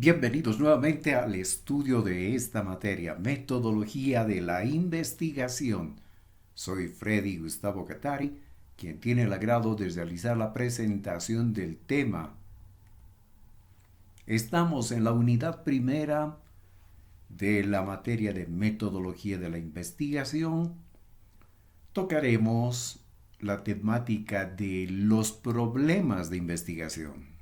Bienvenidos nuevamente al estudio de esta materia, metodología de la investigación. Soy Freddy Gustavo Catari, quien tiene el agrado de realizar la presentación del tema. Estamos en la unidad primera de la materia de metodología de la investigación. Tocaremos la temática de los problemas de investigación.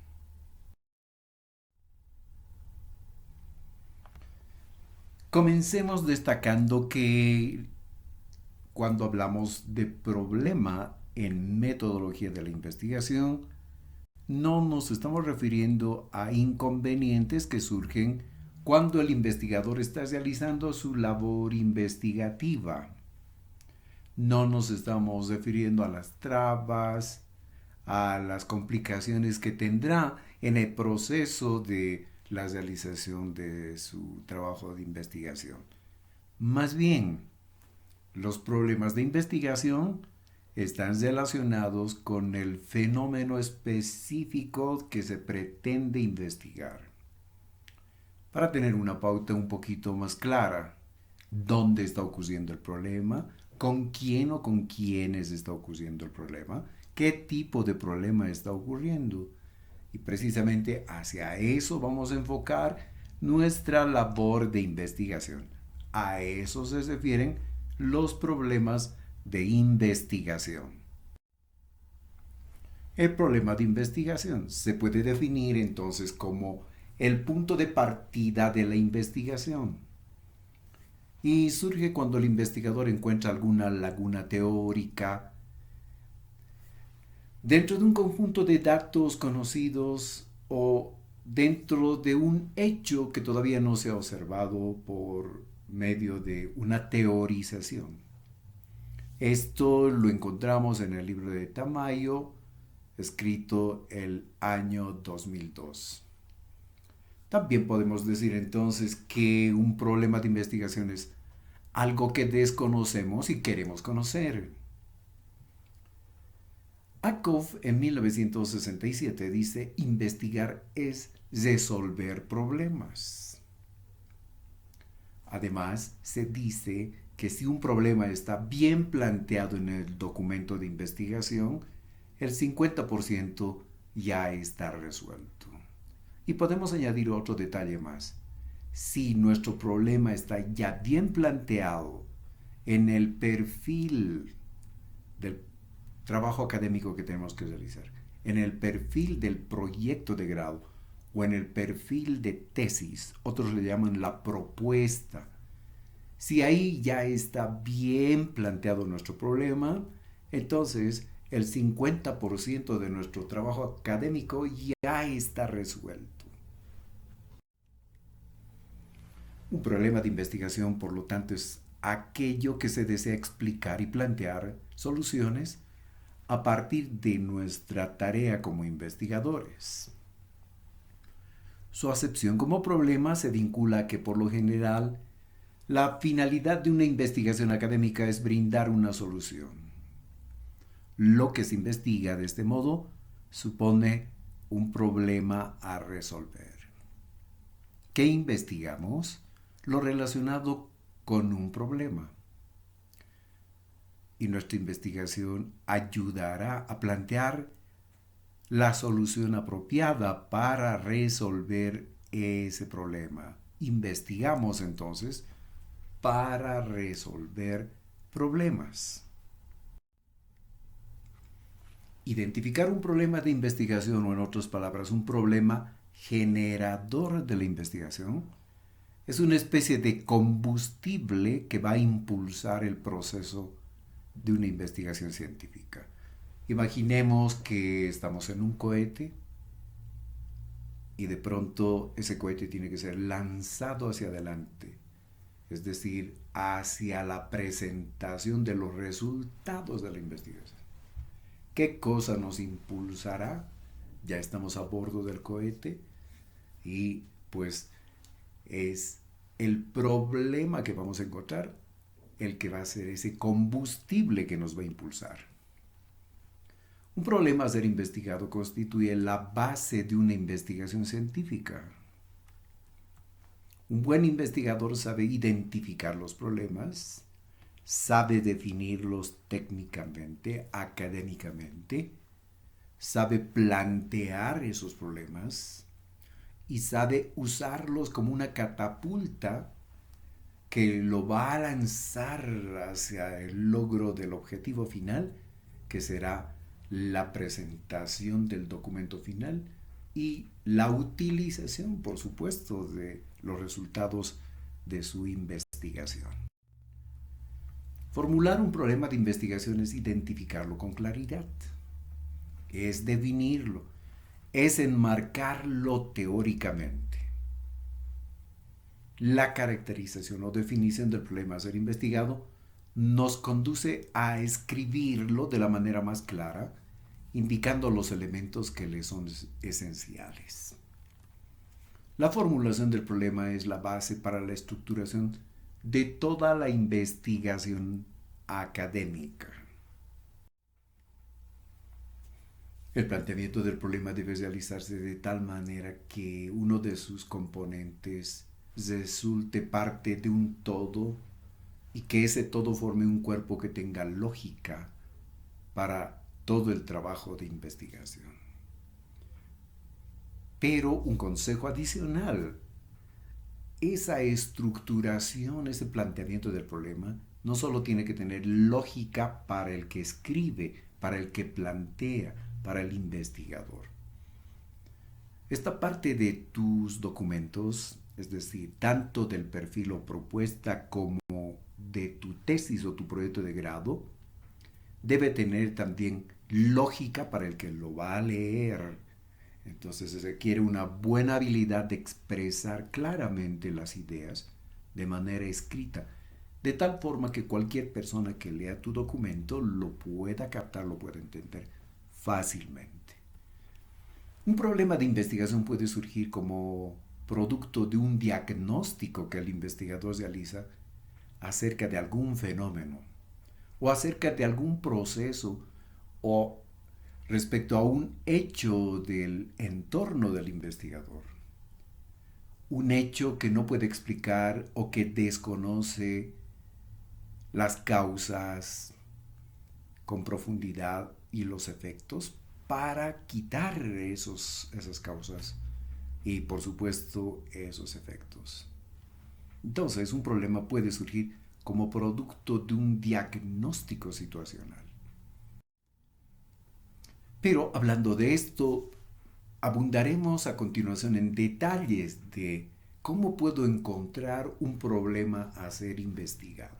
Comencemos destacando que cuando hablamos de problema en metodología de la investigación, no nos estamos refiriendo a inconvenientes que surgen cuando el investigador está realizando su labor investigativa. No nos estamos refiriendo a las trabas, a las complicaciones que tendrá en el proceso de la realización de su trabajo de investigación. Más bien, los problemas de investigación están relacionados con el fenómeno específico que se pretende investigar. Para tener una pauta un poquito más clara, ¿dónde está ocurriendo el problema? ¿Con quién o con quiénes está ocurriendo el problema? ¿Qué tipo de problema está ocurriendo? Y precisamente hacia eso vamos a enfocar nuestra labor de investigación. A eso se refieren los problemas de investigación. El problema de investigación se puede definir entonces como el punto de partida de la investigación y surge cuando el investigador encuentra alguna laguna teórica dentro de un conjunto de datos conocidos o dentro de un hecho que todavía no se ha observado por medio de una teorización. Esto lo encontramos en el libro de Tamayo, escrito el año 2002. También podemos decir entonces que un problema de investigación es algo que desconocemos y queremos conocer. Ackoff en 1967 dice, investigar es resolver problemas. Además, se dice que si un problema está bien planteado en el documento de investigación, el 50% ya está resuelto. Y podemos añadir otro detalle más. Si nuestro problema está ya bien planteado en el perfil del trabajo académico que tenemos que realizar, en el perfil del proyecto de grado o en el perfil de tesis, otros le llaman la propuesta. Si ahí ya está bien planteado nuestro problema, entonces el 50% de nuestro trabajo académico ya está resuelto. Un problema de investigación, por lo tanto, es aquello que se desea explicar y plantear soluciones a partir de nuestra tarea como investigadores. Su acepción como problema se vincula a que por lo general la finalidad de una investigación académica es brindar una solución. Lo que se investiga de este modo supone un problema a resolver. ¿Qué investigamos? Lo relacionado con un problema. Y nuestra investigación ayudará a plantear la solución apropiada para resolver ese problema. Investigamos entonces para resolver problemas. Identificar un problema de investigación o en otras palabras un problema generador de la investigación es una especie de combustible que va a impulsar el proceso de una investigación científica. Imaginemos que estamos en un cohete y de pronto ese cohete tiene que ser lanzado hacia adelante, es decir, hacia la presentación de los resultados de la investigación. ¿Qué cosa nos impulsará? Ya estamos a bordo del cohete y pues es el problema que vamos a encontrar el que va a ser ese combustible que nos va a impulsar. Un problema a ser investigado constituye la base de una investigación científica. Un buen investigador sabe identificar los problemas, sabe definirlos técnicamente, académicamente, sabe plantear esos problemas y sabe usarlos como una catapulta que lo va a lanzar hacia el logro del objetivo final, que será la presentación del documento final y la utilización, por supuesto, de los resultados de su investigación. Formular un problema de investigación es identificarlo con claridad, es definirlo, es enmarcarlo teóricamente. La caracterización o definición del problema a ser investigado nos conduce a escribirlo de la manera más clara, indicando los elementos que le son esenciales. La formulación del problema es la base para la estructuración de toda la investigación académica. El planteamiento del problema debe realizarse de tal manera que uno de sus componentes resulte parte de un todo y que ese todo forme un cuerpo que tenga lógica para todo el trabajo de investigación. Pero un consejo adicional, esa estructuración, ese planteamiento del problema, no solo tiene que tener lógica para el que escribe, para el que plantea, para el investigador. Esta parte de tus documentos, es decir, tanto del perfil o propuesta como de tu tesis o tu proyecto de grado, debe tener también lógica para el que lo va a leer. Entonces se requiere una buena habilidad de expresar claramente las ideas de manera escrita, de tal forma que cualquier persona que lea tu documento lo pueda captar, lo pueda entender fácilmente. Un problema de investigación puede surgir como producto de un diagnóstico que el investigador realiza acerca de algún fenómeno o acerca de algún proceso o respecto a un hecho del entorno del investigador. Un hecho que no puede explicar o que desconoce las causas con profundidad y los efectos para quitar esas causas y por supuesto esos efectos. Entonces un problema puede surgir como producto de un diagnóstico situacional. Pero hablando de esto, abundaremos a continuación en detalles de cómo puedo encontrar un problema a ser investigado.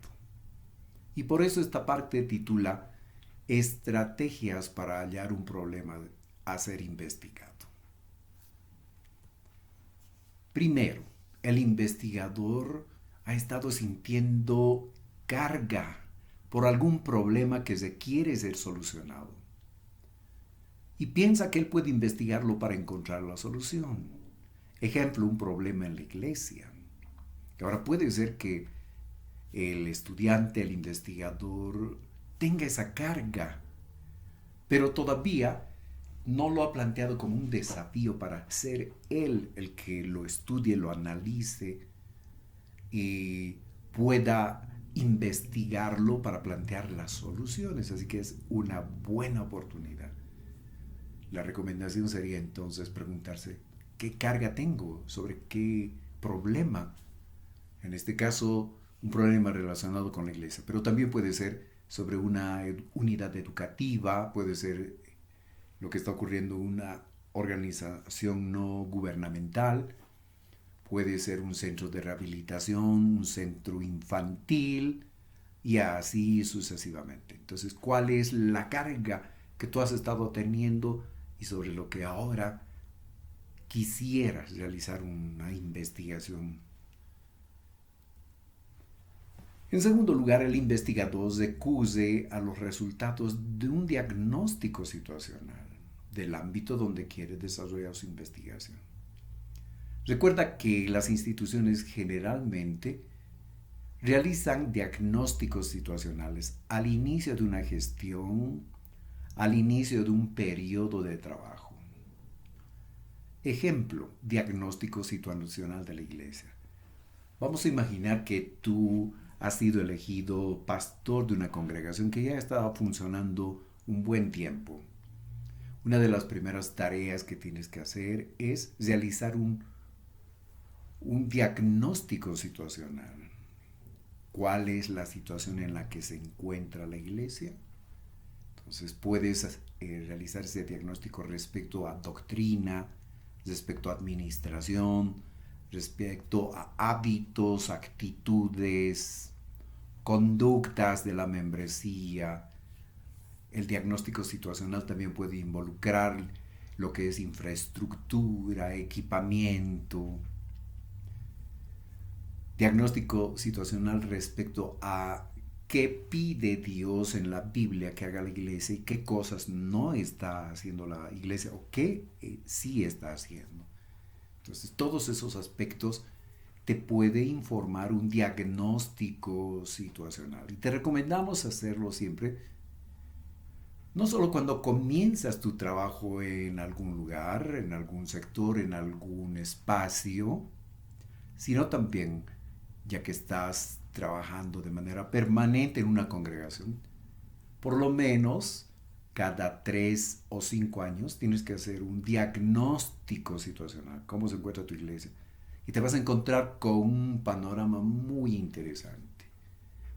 Y por eso esta parte titula Estrategias para hallar un problema a ser investigado. Primero, el investigador ha estado sintiendo carga por algún problema que requiere ser solucionado y piensa que él puede investigarlo para encontrar la solución. Ejemplo, un problema en la iglesia. Ahora puede ser que el estudiante, el investigador, tenga esa carga, pero todavía no lo ha planteado como un desafío para ser él el que lo estudie, lo analice y pueda investigarlo para plantear las soluciones. Así que es una buena oportunidad. La recomendación sería entonces preguntarse, ¿qué carga tengo? ¿Sobre qué problema? En este caso, un problema relacionado con la iglesia, pero también puede ser sobre una unidad educativa, puede ser lo que está ocurriendo en una organización no gubernamental, puede ser un centro de rehabilitación, un centro infantil y así sucesivamente. Entonces, ¿cuál es la carga que tú has estado teniendo y sobre lo que ahora quisieras realizar una investigación? En segundo lugar, el investigador recurre a los resultados de un diagnóstico situacional del ámbito donde quiere desarrollar su investigación. Recuerda que las instituciones generalmente realizan diagnósticos situacionales al inicio de una gestión, al inicio de un periodo de trabajo. Ejemplo, diagnóstico situacional de la iglesia. Vamos a imaginar que tú has sido elegido pastor de una congregación que ya estaba funcionando un buen tiempo. Una de las primeras tareas que tienes que hacer es realizar un diagnóstico situacional. ¿Cuál es la situación en la que se encuentra la iglesia? Entonces puedes realizar ese diagnóstico respecto a doctrina, respecto a administración, respecto a hábitos, actitudes, conductas de la membresía. El diagnóstico situacional también puede involucrar lo que es infraestructura, equipamiento. Diagnóstico situacional respecto a qué pide Dios en la Biblia que haga la iglesia y qué cosas no está haciendo la iglesia o qué sí está haciendo. Entonces, todos esos aspectos te puede informar un diagnóstico situacional. Y te recomendamos hacerlo siempre, no solo cuando comienzas tu trabajo en algún lugar, en algún sector, en algún espacio, sino también ya que estás trabajando de manera permanente en una congregación. Por lo menos cada 3 o 5 años tienes que hacer un diagnóstico situacional, cómo se encuentra tu iglesia. Y te vas a encontrar con un panorama muy interesante.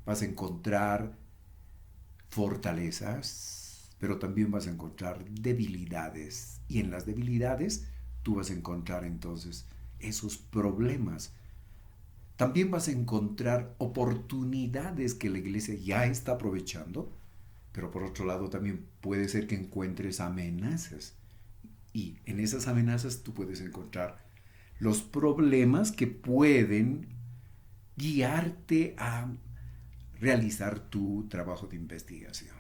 Vas a encontrar fortalezas, pero también vas a encontrar debilidades. Y en las debilidades tú vas a encontrar entonces esos problemas. También vas a encontrar oportunidades que la iglesia ya está aprovechando, pero por otro lado también puede ser que encuentres amenazas. Y en esas amenazas tú puedes encontrar los problemas que pueden guiarte a realizar tu trabajo de investigación.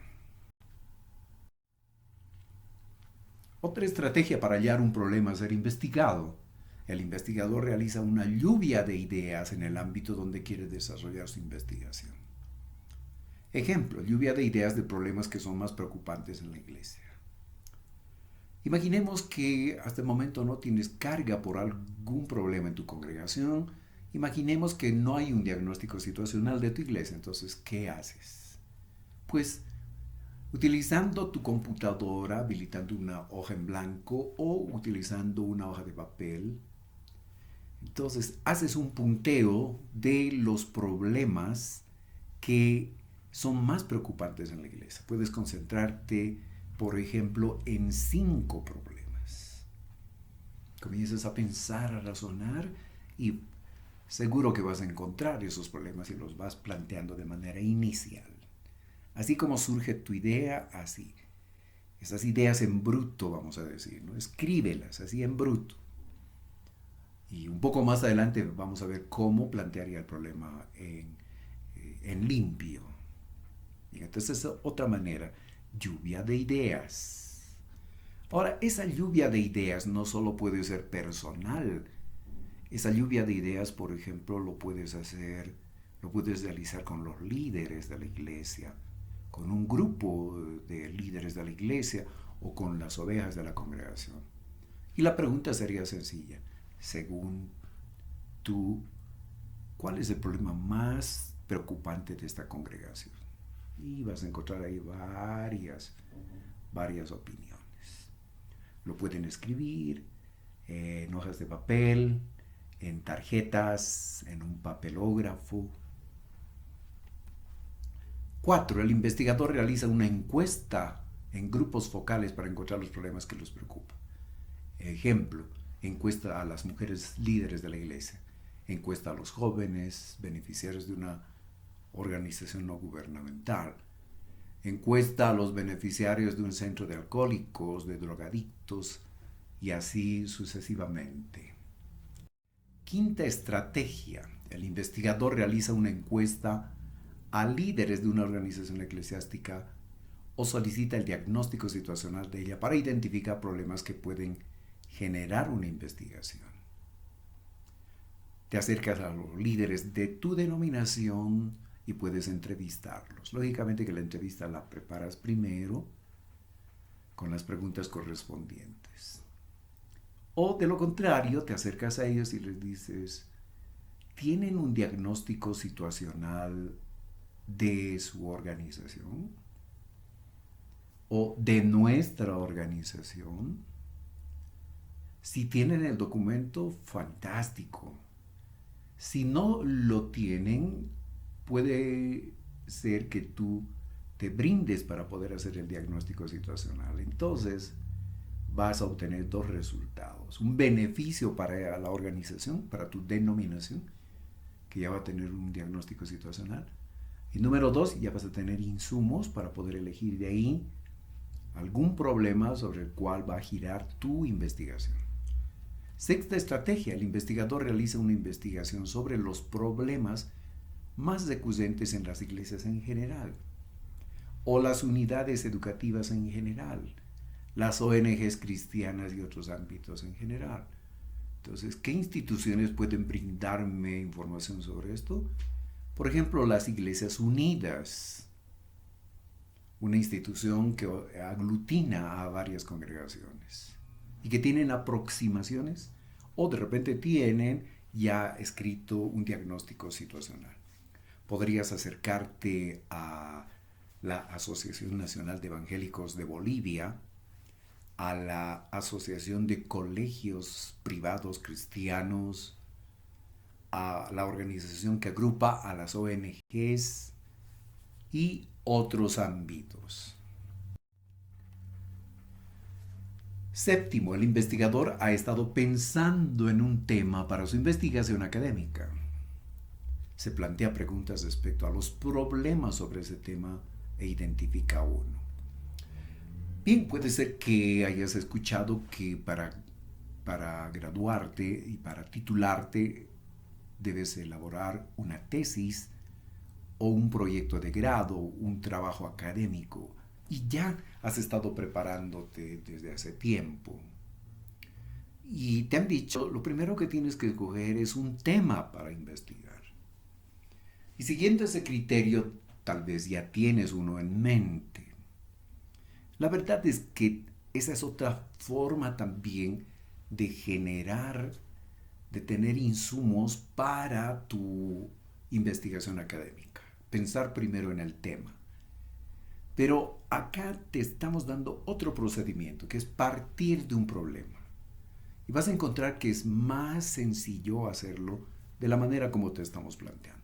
Otra estrategia para hallar un problema es ser investigado. El investigador realiza una lluvia de ideas en el ámbito donde quiere desarrollar su investigación. Ejemplo, lluvia de ideas de problemas que son más preocupantes en la iglesia. Imaginemos que hasta el momento no tienes carga por algún problema en tu congregación. Imaginemos que no hay un diagnóstico situacional de tu iglesia. Entonces, ¿qué haces? Pues utilizando tu computadora, habilitando una hoja en blanco o utilizando una hoja de papel. Entonces, haces un punteo de los problemas que son más preocupantes en la iglesia. Puedes concentrarte, por ejemplo, en 5 problemas. Comienzas a pensar, a razonar y seguro que vas a encontrar esos problemas y los vas planteando de manera inicial. Así como surge tu idea, así. Esas ideas en bruto, vamos a decir, ¿no? Escríbelas así en bruto. Y un poco más adelante vamos a ver cómo plantearía el problema en limpio. Y entonces es otra manera, lluvia de ideas. Ahora, esa lluvia de ideas no solo puede ser personal. Esa lluvia de ideas, por ejemplo, lo puedes realizar con los líderes de la iglesia, con un grupo de líderes de la iglesia o con las ovejas de la congregación. Y la pregunta sería sencilla. Según tú, ¿cuál es el problema más preocupante de esta congregación? Y vas a encontrar ahí varias opiniones. Lo pueden escribir en hojas de papel, en tarjetas, en un papelógrafo. 4. El investigador realiza una encuesta en grupos focales para encontrar los problemas que los preocupan. Ejemplo, encuesta a las mujeres líderes de la iglesia, encuesta a los jóvenes beneficiarios de una organización no gubernamental, encuesta a los beneficiarios de un centro de alcohólicos, de drogadictos y así sucesivamente. Quinta estrategia. El investigador realiza una encuesta a líderes de una organización eclesiástica o solicita el diagnóstico situacional de ella para identificar problemas que pueden generar una investigación. Te acercas a los líderes de tu denominación y puedes entrevistarlos. Lógicamente que la entrevista la preparas primero con las preguntas correspondientes. O de lo contrario, te acercas a ellos y les dices, ¿tienen un diagnóstico situacional de su organización o de nuestra organización? Si tienen el documento, fantástico. Si no lo tienen, puede ser que tú te brindes para poder hacer el diagnóstico situacional. Entonces, vas a obtener dos resultados. Un beneficio para la organización, para tu denominación, que ya va a tener un diagnóstico situacional. Y número dos, ya vas a tener insumos para poder elegir de ahí algún problema sobre el cual va a girar tu investigación. Sexta estrategia, el investigador realiza una investigación sobre los problemas más recurrentes en las iglesias en general, o las unidades educativas en general, las ONGs cristianas y otros ámbitos en general. Entonces, ¿qué instituciones pueden brindarme información sobre esto? Por ejemplo, las Iglesias Unidas, una institución que aglutina a varias congregaciones y que tienen aproximaciones o de repente tienen ya escrito un diagnóstico situacional. Podrías acercarte a la Asociación Nacional de Evangélicos de Bolivia, a la Asociación de Colegios Privados Cristianos, a la organización que agrupa a las ONGs y otros ámbitos. Séptimo, el investigador ha estado pensando en un tema para su investigación académica. Se plantea preguntas respecto a los problemas sobre ese tema e identifica uno. Bien, puede ser que hayas escuchado que para graduarte y para titularte debes elaborar una tesis o un proyecto de grado, un trabajo académico, y ya has estado preparándote desde hace tiempo. Y te han dicho, lo primero que tienes que escoger es un tema para investigar. Y siguiendo ese criterio, tal vez ya tienes uno en mente. La verdad es que esa es otra forma también de generar, de tener insumos para tu investigación académica. Pensar primero en el tema. Pero acá te estamos dando otro procedimiento, que es partir de un problema. Y vas a encontrar que es más sencillo hacerlo de la manera como te estamos planteando.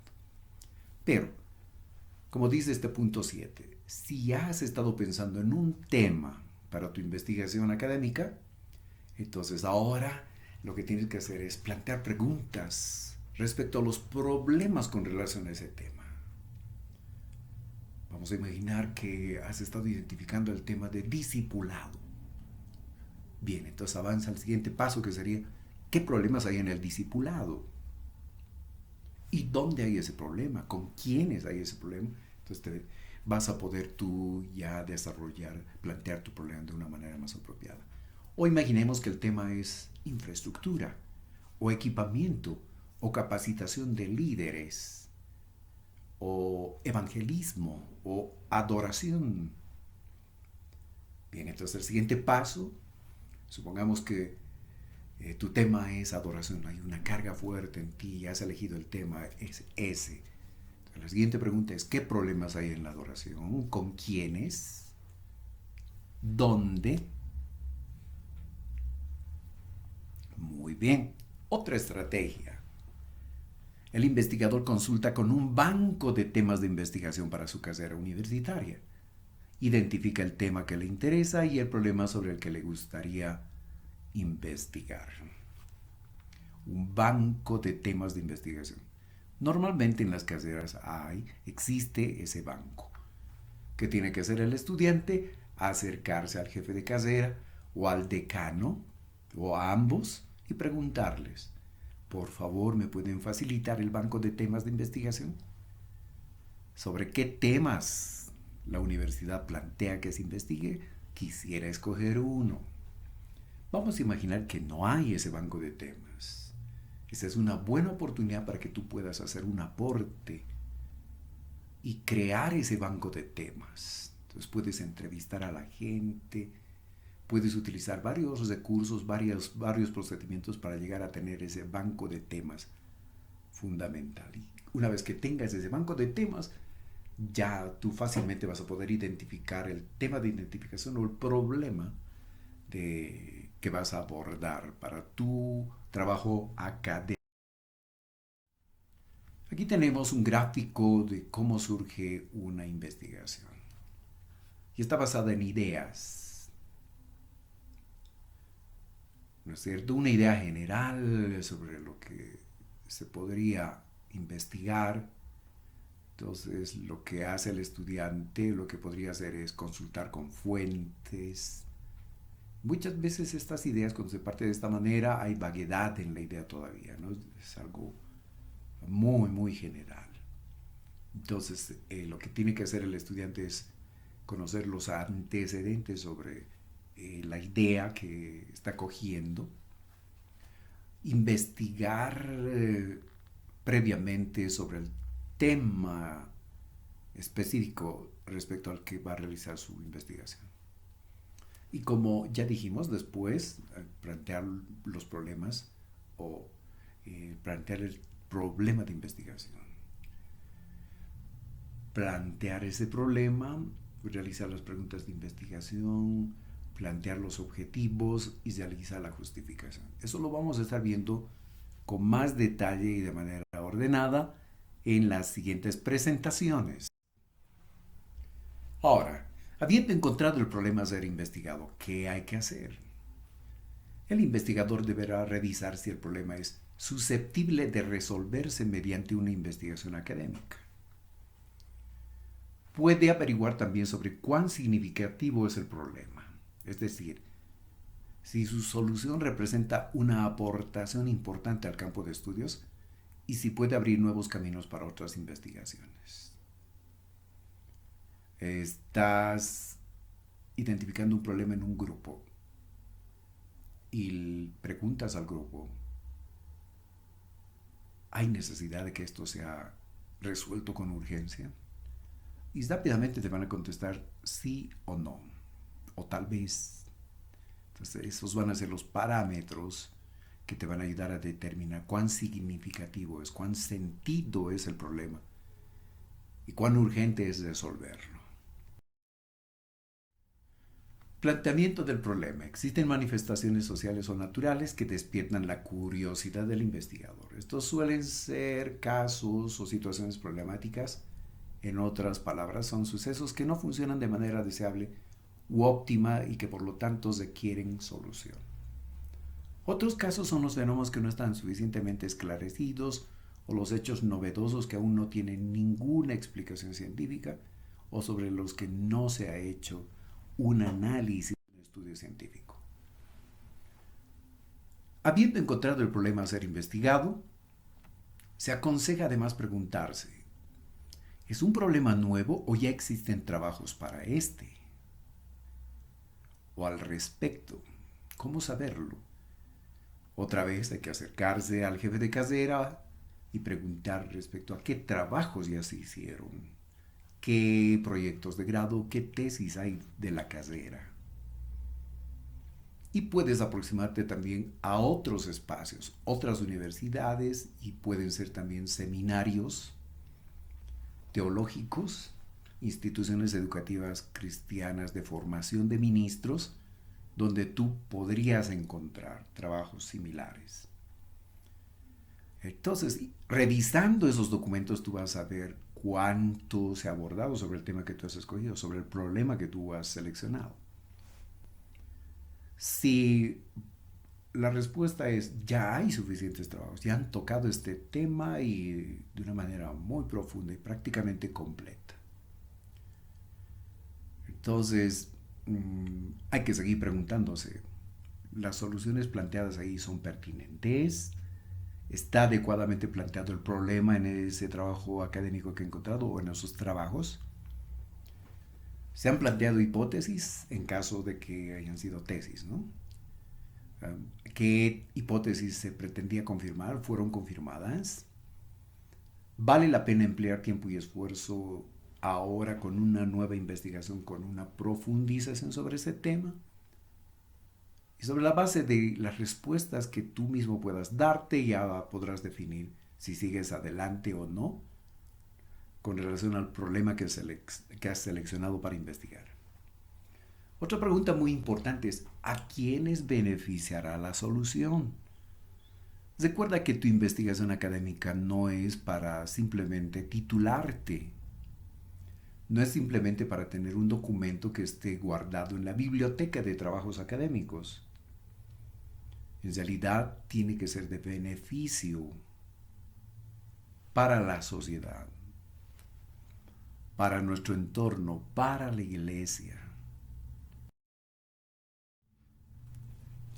Pero, como dice este punto 7, si ya has estado pensando en un tema para tu investigación académica, entonces ahora lo que tienes que hacer es plantear preguntas respecto a los problemas con relación a ese tema. Vamos a imaginar que has estado identificando el tema de discipulado. Bien, entonces avanza al siguiente paso, que sería, ¿qué problemas hay en el discipulado? ¿Y dónde hay ese problema? ¿Con quiénes hay ese problema? Entonces vas a poder tú ya desarrollar, plantear tu problema de una manera más apropiada. O imaginemos que el tema es infraestructura, o equipamiento, o capacitación de líderes, o evangelismo, o adoración. Bien, entonces el siguiente paso, supongamos que tu tema es adoración, hay una carga fuerte en ti, ya has elegido el tema, es ese. Entonces, la siguiente pregunta es, ¿qué problemas hay en la adoración? ¿Con quiénes? ¿Dónde? Muy bien. Otra estrategia. El investigador consulta con un banco de temas de investigación para su carrera universitaria. Identifica el tema que le interesa y el problema sobre el que le gustaría investigar. Un banco de temas de investigación. Normalmente en las carreras existe ese banco. ¿Qué tiene que hacer el estudiante? Acercarse al jefe de carrera o al decano o a ambos y preguntarles, por favor, ¿me pueden facilitar el banco de temas de investigación? ¿Sobre qué temas la universidad plantea que se investigue? Quisiera escoger uno. Vamos a imaginar que no hay ese banco de temas. Esa es una buena oportunidad para que tú puedas hacer un aporte y crear ese banco de temas. Entonces puedes entrevistar a la gente, puedes utilizar varios recursos, varios procedimientos para llegar a tener ese banco de temas fundamental. Y una vez que tengas ese banco de temas, ya tú fácilmente vas a poder identificar el tema de identificación o el problema que vas a abordar para tu trabajo académico. Aquí tenemos un gráfico de cómo surge una investigación. Y está basada en ideas, ¿no es cierto? Una idea general sobre lo que se podría investigar. Entonces, lo que hace el estudiante, lo que podría hacer es consultar con fuentes. Muchas veces estas ideas, cuando se parte de esta manera, hay vaguedad en la idea todavía, ¿no? Es algo muy, muy general. Entonces, lo que tiene que hacer el estudiante es conocer los antecedentes sobre la idea que está cogiendo, investigar previamente sobre el tema específico respecto al que va a realizar su investigación. Y como ya dijimos, después plantear los problemas o plantear el problema de investigación. Plantear ese problema, realizar las preguntas de investigación, plantear los objetivos y realizar la justificación. Eso lo vamos a estar viendo con más detalle y de manera ordenada en las siguientes presentaciones. Ahora, habiendo encontrado el problema a ser investigado, ¿qué hay que hacer? El investigador deberá revisar si el problema es susceptible de resolverse mediante una investigación académica. Puede averiguar también sobre cuán significativo es el problema, es decir, si su solución representa una aportación importante al campo de estudios y si puede abrir nuevos caminos para otras investigaciones. Estás identificando un problema en un grupo y preguntas al grupo, ¿hay necesidad de que esto sea resuelto con urgencia? Y rápidamente te van a contestar sí o no, o tal vez. Entonces, esos van a ser los parámetros que te van a ayudar a determinar cuán significativo es, cuán sentido es el problema y cuán urgente es resolverlo. Planteamiento del problema. Existen manifestaciones sociales o naturales que despiertan la curiosidad del investigador. Estos suelen ser casos o situaciones problemáticas. En otras palabras, son sucesos que no funcionan de manera deseable u óptima y que por lo tanto requieren solución. Otros casos son los fenómenos que no están suficientemente esclarecidos o los hechos novedosos que aún no tienen ninguna explicación científica o sobre los que no se ha hecho un análisis, un estudio científico. Habiendo encontrado el problema a ser investigado, se aconseja además preguntarse, ¿es un problema nuevo o ya existen trabajos para este? O al respecto, ¿cómo saberlo? Otra vez hay que acercarse al jefe de carrera y preguntar respecto a qué trabajos ya se hicieron, qué proyectos de grado, qué tesis hay de la carrera. Y puedes aproximarte también a otros espacios, otras universidades y pueden ser también seminarios teológicos, instituciones educativas cristianas de formación de ministros, donde tú podrías encontrar trabajos similares. Entonces, revisando esos documentos, tú vas a ver cuánto se ha abordado sobre el tema que tú has escogido, sobre el problema que tú has seleccionado. Si la respuesta es ya hay suficientes trabajos, ya han tocado este tema y de una manera muy profunda y prácticamente completa. Entonces, hay que seguir preguntándose, ¿las soluciones planteadas ahí son pertinentes? ¿Está adecuadamente planteado el problema en ese trabajo académico que he encontrado o en esos trabajos? Se han planteado hipótesis en caso de que hayan sido tesis, ¿no? ¿Qué hipótesis se pretendía confirmar? ¿Fueron confirmadas? ¿Vale la pena emplear tiempo y esfuerzo ahora con una nueva investigación, con una profundización sobre ese tema? Y sobre la base de las respuestas que tú mismo puedas darte, ya podrás definir si sigues adelante o no con relación al problema que has seleccionado para investigar. Otra pregunta muy importante es, ¿a quiénes beneficiará la solución? Recuerda que tu investigación académica no es para simplemente titularte, no es simplemente para tener un documento que esté guardado en la biblioteca de trabajos académicos. En realidad tiene que ser de beneficio para la sociedad, para nuestro entorno, para la iglesia.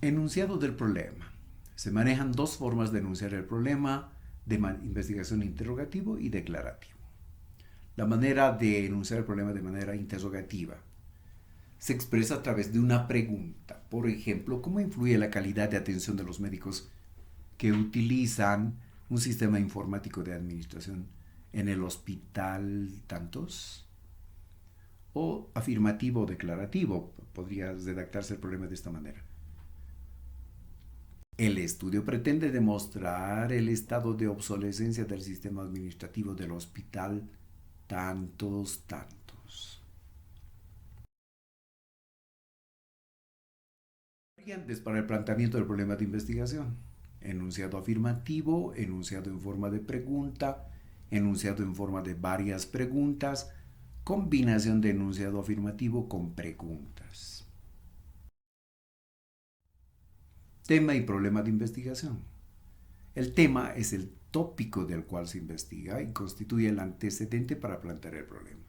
Enunciado del problema. Se manejan dos formas de enunciar el problema: de investigación interrogativo y declarativo. La manera de enunciar el problema de manera interrogativa se expresa a través de una pregunta. Por ejemplo, ¿cómo influye la calidad de atención de los médicos que utilizan un sistema informático de administración en el hospital tantos? O afirmativo o declarativo. Podría redactarse el problema de esta manera. El estudio pretende demostrar el estado de obsolescencia del sistema administrativo del hospital tantos. Variantes para el planteamiento del problema de investigación: enunciado afirmativo, enunciado en forma de pregunta, enunciado en forma de varias preguntas, combinación de enunciado afirmativo con preguntas. Tema y problema de investigación. El tema es el tópico del cual se investiga y constituye el antecedente para plantear el problema.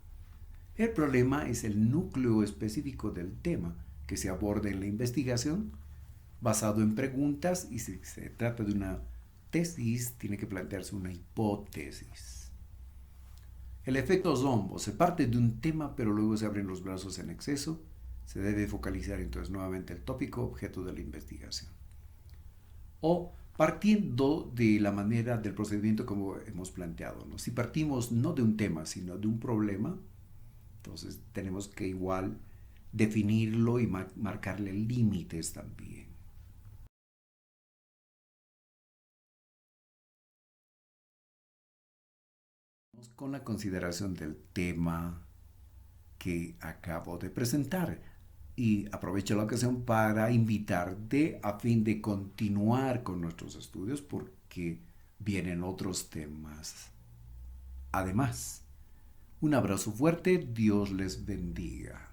El problema es el núcleo específico del tema que se aborda en la investigación, basado en preguntas, y si se trata de una tesis, tiene que plantearse una hipótesis. El efecto zombo: se parte de un tema, pero luego se abren los brazos en exceso. Se debe focalizar entonces nuevamente el tópico objeto de la investigación. O partiendo de la manera del procedimiento como hemos planteado, ¿no? Si partimos no de un tema, sino de un problema, entonces tenemos que igual definirlo y marcarle límites también. Con la consideración del tema que acabo de presentar, y aprovecho la ocasión para invitarte a fin de continuar con nuestros estudios, porque vienen otros temas. Además, un abrazo fuerte, Dios les bendiga.